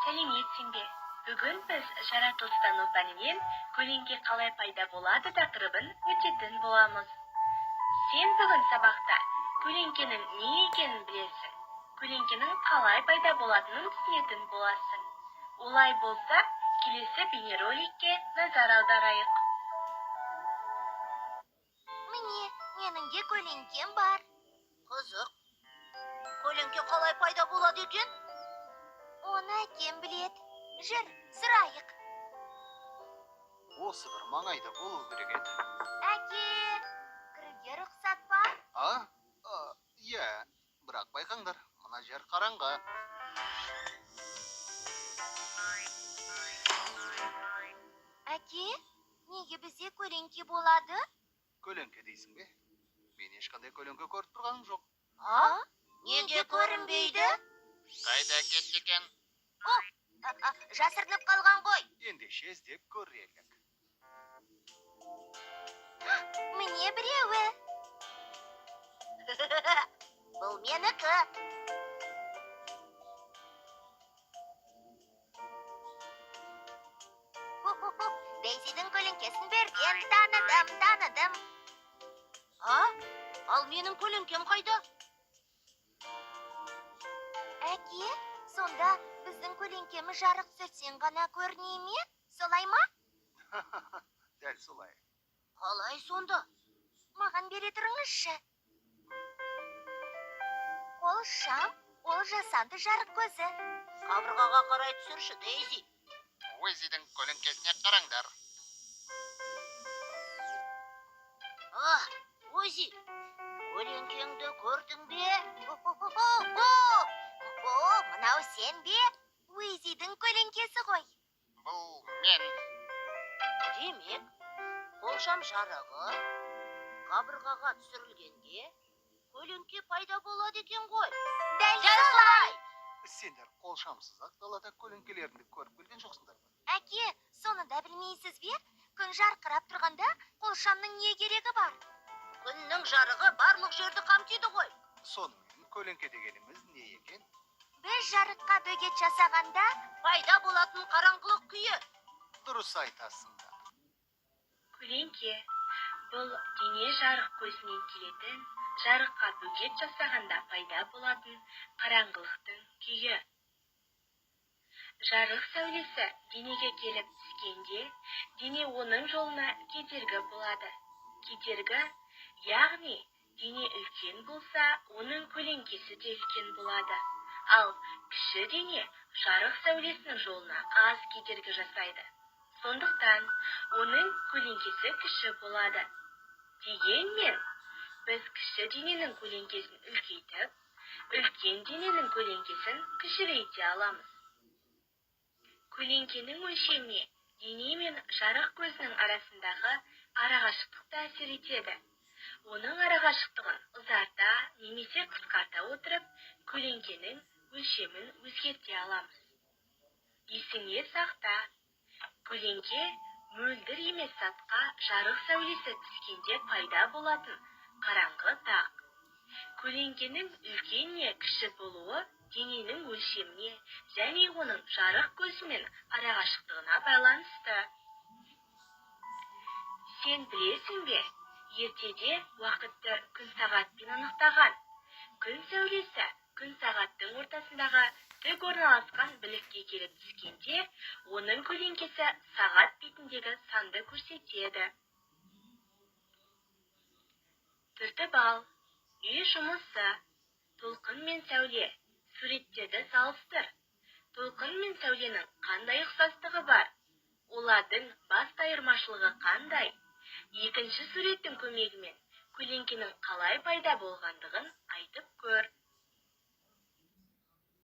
Сәлеметсің бе? Бүгін біз жаратылыстану пәнінен көлеңке қалай пайда болады тақырыбын өтетін боламыз. Сен бүгін сабақта көлеңкенің не екенін білесің. Көлеңкенің қалай пайда болатынын түсінетін боласың. Олай болса, келесі бейнероликке назар аударайық. Міне, менің де көлеңкем бар. Қызық. Көлеңке қалай пайда болады екен? Оны әкем біледі. Жүр, сұрайық. Осы бір маңайда болу керек еді. Әке, кіруге рұқсат па? Иә, бірақ байқаңдар, мына жер қараңғы. Әке, неге бізде көлеңке болады? Көлеңке дейсің бе? Мен ешқандай көлеңке көріп тұрғаным жоқ. Неге көрінбейді? Қайда кетті екен? Жасырынып қалған ғой. Ендеше іздеп көрелік. Міне біреуі. Бұл менікі. Дейзидің көлеңкесін берген, таныдым. Ал менің көлеңкем қайда? Әке, сонда біздің көлеңкеміз жарық сөтсен ғана көріне ме? Солай ма? Дәл солай. Қалай сонда? Маған бере тұрыңызшы. Ол шам, ол жасанды жарық көзі. Қабырғаға қарай түсірші, Дейзи. Уэзидің көлеңкесіне қараңдар. Уэзи, көлеңкеңді көрдің бе? Мынау сен бе? Уэзидің көлеңкесі ғой. Бұл мен. Демек, қолшам жарығы қабырғаға түсірілгенде көлеңке пайда болады екен ғой. Дәл солай. Сендер қолшамсыз-ақ далада көлеңкелеріңді көріп келген жоқсыңдар ма? Әке, соны да білмейсіз бе? Күн жарқырап тұрғанда қолшамның не керегі бар? Күннің жарығы барлық жерді қамтиды ғой. Сонымен көлеңке дегеніміз не екен? Біз жарыққа бөгет жасағанда пайда болатын қараңғылық күйі. Дұрыс айтасыңдар. Көлеңке бұл дене жарық көзінен келетін, жарыққа бөгет жасағанда пайда болатын қараңғылықтың күйі. Жарық сәулесі денеге келіп түскенде, дене оның жолына кедергі болады. Кедергі, яғни дене үлкен болса, оның көлеңкесі де үлкен болады. Ал кіші дене жарық сәулесінің жолына аз кедергі жасайды. Сондықтан оның көлеңкесі кіші болады. Дегенмен, біз кіші дененің көлеңкесін үлкейтіп, үлкен дененің көлеңкесін кішірейте аламыз. Көлеңкенің өлшеміне дене мен жарық көзінің арасындағы арақашықтық әсер етеді. Оның арақашықтығын ұзарта немесе қысқарта отырып, көлеңкенің өлшемін өзгерте аламыз. Есіңе сақта, көлеңке мөлдір емес затқа жарық сәулесі түскенде пайда болатын қараңғы дақ. Көлеңкенің үлкен не кіші болуы дененің өлшеміне және оның жарық көзімен арақашықтығына байланысты. Сен білесің бе, ертеде уақытты күн сағатпен анықтаған. Күн сәулесі күн сағаттың ортасындағы тік орналасқан білікке келіп түскенде, оның көлеңкесі сағат бетіндегі санды көрсетеді. Түртіп ал, үй жұмысы, толқын мен сәуле, суреттерді салыстыр. Толқын мен сәуленің қандай ұқсастығы бар? Олардың басты айырмашылығы қандай? Екінші суреттің көмегімен көлеңкенің қалай пайда болғандығын айтып көр.